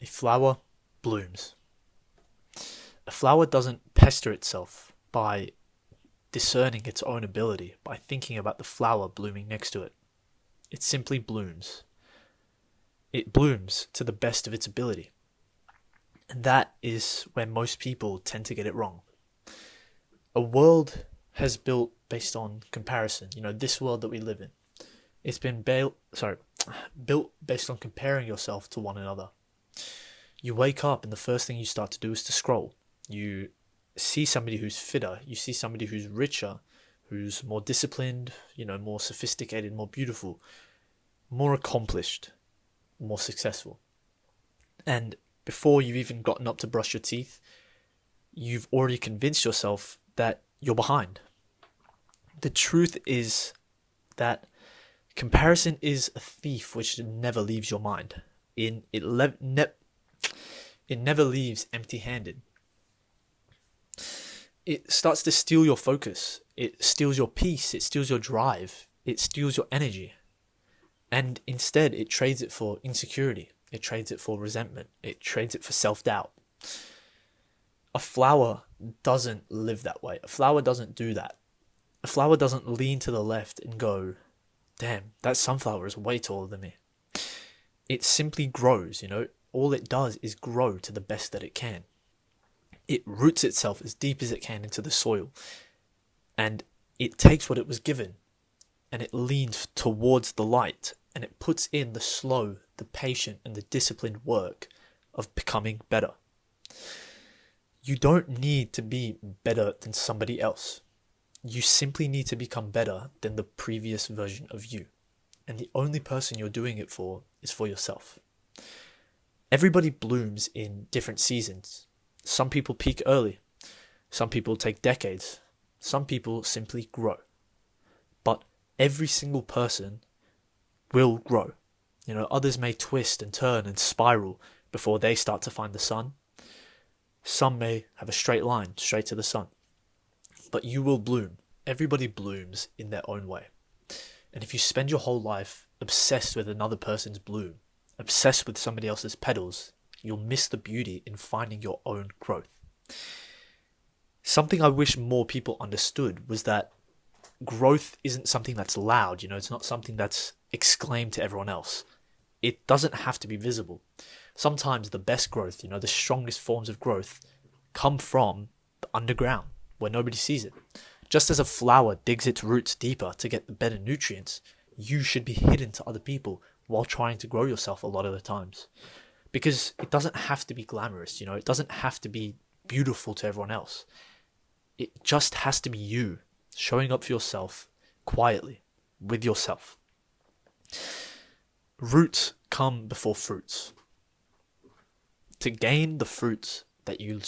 A flower blooms. A flower doesn't pester itself by discerning its own ability, by thinking about the flower blooming next to it. It simply blooms. It blooms to the best of its ability. And that is where most people tend to get it wrong. A world has built based on comparison. This world that we live in. It's been built based on comparing yourself to one another. You wake up and the first thing you start to do is to scroll. You see somebody who's fitter, you see somebody who's richer, who's more disciplined, more sophisticated, more beautiful, more accomplished, more successful. And before you've even gotten up to brush your teeth, you've already convinced yourself that you're behind. The truth is that comparison is a thief which never leaves your mind. It never leaves empty-handed. It starts to steal your focus. It steals your peace. It steals your drive. It steals your energy. And instead, it trades it for insecurity. It trades it for resentment. It trades it for self-doubt. A flower doesn't live that way. A flower doesn't do that. A flower doesn't lean to the left and go, damn, that sunflower is way taller than me. It simply grows, All it does is grow to the best that it can. It roots itself as deep as it can into the soil. And it takes what it was given and it leans towards the light and it puts in the slow, the patient and the disciplined work of becoming better. You don't need to be better than somebody else. You simply need to become better than the previous version of you. And the only person you're doing it for is for yourself. Everybody blooms in different seasons. Some people peak early. Some people take decades. Some people simply grow. But every single person will grow. Others may twist and turn and spiral before they start to find the sun. Some may have a straight line straight to the sun. But you will bloom. Everybody blooms in their own way. And if you spend your whole life obsessed with another person's bloom, obsessed with somebody else's petals, you'll miss the beauty in finding your own growth. Something I wish more people understood was that growth isn't something that's loud, it's not something that's exclaimed to everyone else. It doesn't have to be visible. Sometimes the best growth, the strongest forms of growth come from the underground where nobody sees it. Just as a flower digs its roots deeper to get the better nutrients, you should be hidden to other people while trying to grow yourself a lot of the times. Because it doesn't have to be glamorous, it doesn't have to be beautiful to everyone else. It just has to be you, showing up for yourself, quietly, with yourself. Roots come before fruits. To gain the fruits that you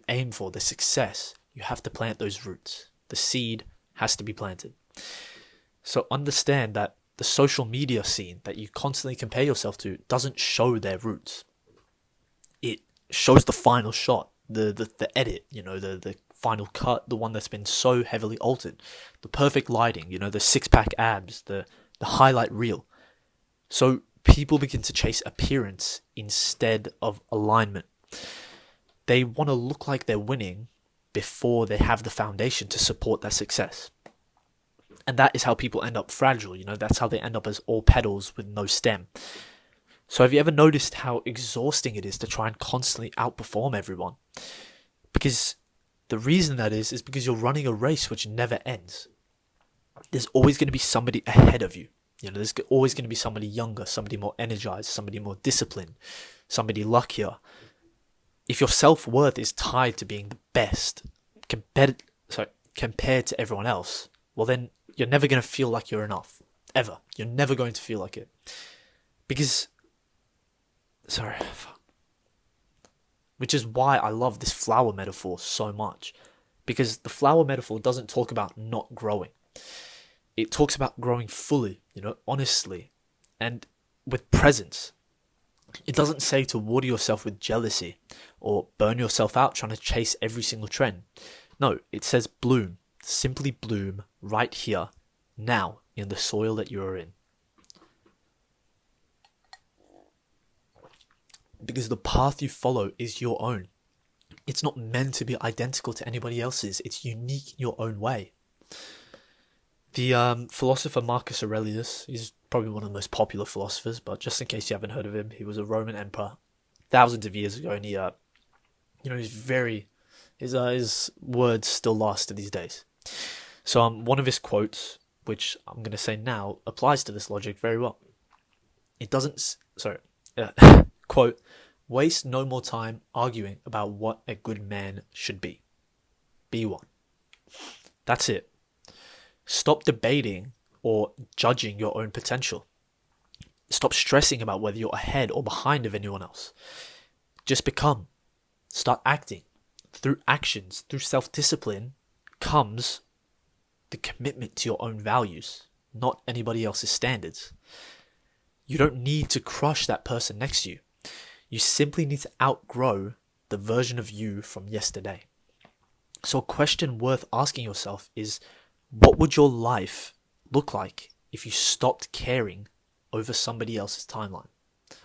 aim for, the success, you have to plant those roots. The seed has to be planted. So understand that the social media scene that you constantly compare yourself to doesn't show their roots. It shows the final shot, the edit, the final cut, the one that's been so heavily altered, the perfect lighting, the six-pack abs, the highlight reel. So people begin to chase appearance instead of alignment. They want to look like they're winning before they have the foundation to support that success. And that is how people end up fragile, that's how they end up as all petals with no stem. So have you ever noticed how exhausting it is to try and constantly outperform everyone? Because the reason that is because you're running a race which never ends. There's always going to be somebody ahead of you. There's always going to be somebody younger, somebody more energized, somebody more disciplined, somebody luckier. If your self-worth is tied to being the best compared to everyone else, well then you're never going to feel like you're enough. Ever. You're never going to feel like it. Which is why I love this flower metaphor so much. Because the flower metaphor doesn't talk about not growing. It talks about growing fully, honestly, and with presence. It doesn't say to water yourself with jealousy or burn yourself out trying to chase every single trend. No, it says bloom. Simply bloom right here, now, in the soil that you are in. because the path you follow is your own. It's not meant to be identical to anybody else's. It's unique in your own way. The philosopher Marcus Aurelius is probably one of the most popular philosophers, but just in case you haven't heard of him, he was a Roman emperor thousands of years ago, and he's very, his words still last to these days. So one of his quotes, which I'm going to say now, applies to this logic very well. It doesn't, quote, waste no more time arguing about what a good man should be. Be one. That's it. Stop debating or judging your own potential. Stop stressing about whether you're ahead or behind of anyone else. Just become. Start acting. Through actions, through self-discipline, comes the commitment to your own values, not anybody else's standards. You don't need to crush that person next to you. You simply need to outgrow the version of you from yesterday. So a question worth asking yourself is, what would your life look like if you stopped caring over somebody else's timeline?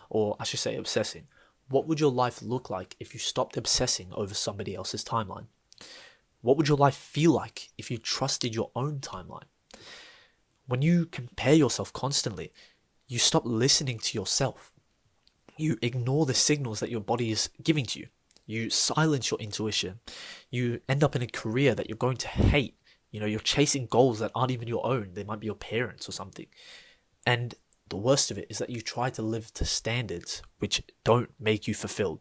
Or I should say obsessing. What would your life look like if you stopped obsessing over somebody else's timeline? What would your life feel like if you trusted your own timeline? When you compare yourself constantly, you stop listening to yourself. You ignore the signals that your body is giving to you. You silence your intuition. You end up in a career that you're going to hate. You're chasing goals that aren't even your own. They might be your parents or something. And the worst of it is that you try to live to standards which don't make you fulfilled.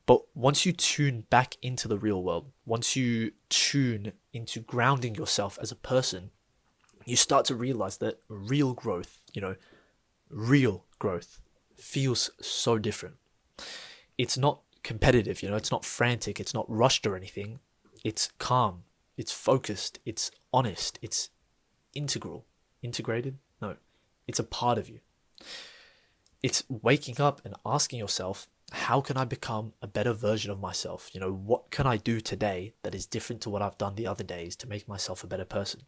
But once you tune back into the real world, once you tune into grounding yourself as a person, you start to realize that real growth feels so different. It's not competitive, it's not frantic, it's not rushed or anything. It's calm, it's focused, it's honest, it's integrated? No, it's a part of you. It's waking up and asking yourself, how can I become a better version of myself? What can I do today that is different to what I've done the other days to make myself a better person?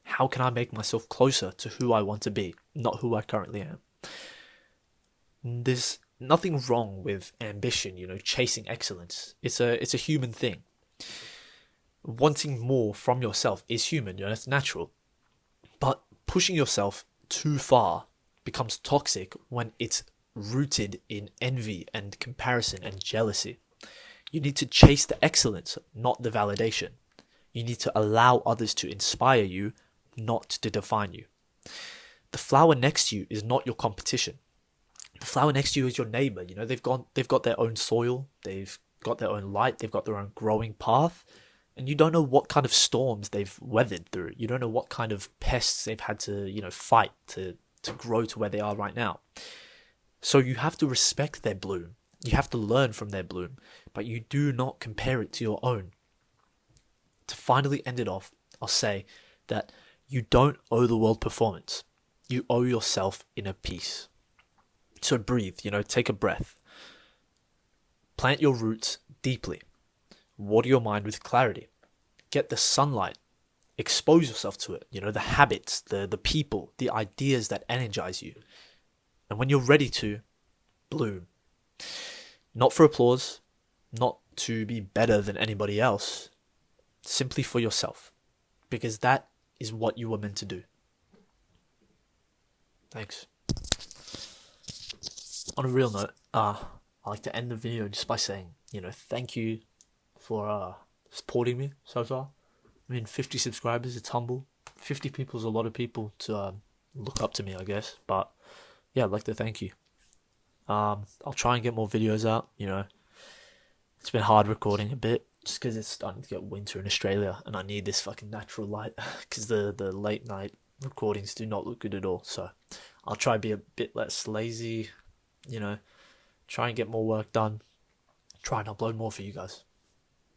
How can I make myself closer to who I want to be, not who I currently am? There's nothing wrong with ambition, chasing excellence. It's a human thing. Wanting more from yourself is human, it's natural. But pushing yourself too far becomes toxic when it's rooted in envy and comparison and jealousy. You need to chase the excellence, not the validation. You need to allow others to inspire you, not to define you. The flower next to you is not your competition. The flower next to you is your neighbor. They've got their own soil, they've got their own light, they've got their own growing path, and you don't know what kind of storms they've weathered through. You don't know what kind of pests they've had to, fight to grow to where they are right now. So you have to respect their bloom. You have to learn from their bloom, but you do not compare it to your own. To finally end it off, I'll say that you don't owe the world performance. You owe yourself inner peace. So breathe, take a breath. Plant your roots deeply. Water your mind with clarity. Get the sunlight. Expose yourself to it. The habits, the people, the ideas that energize you. And when you're ready to, bloom. Not for applause, not to be better than anybody else, simply for yourself. Because that is what you were meant to do. Thanks. On a real note, I like to end the video just by saying, thank you for supporting me so far. 50 subscribers, it's humble. 50 people is a lot of people to look up to me, I guess. But yeah, I'd like to thank you. I'll try and get more videos out. It's been hard recording a bit just because it's starting to get winter in Australia and I need this fucking natural light because the late night recordings do not look good at all. So I'll try and be a bit less lazy, try and get more work done, try and upload more for you guys.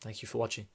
Thank you for watching.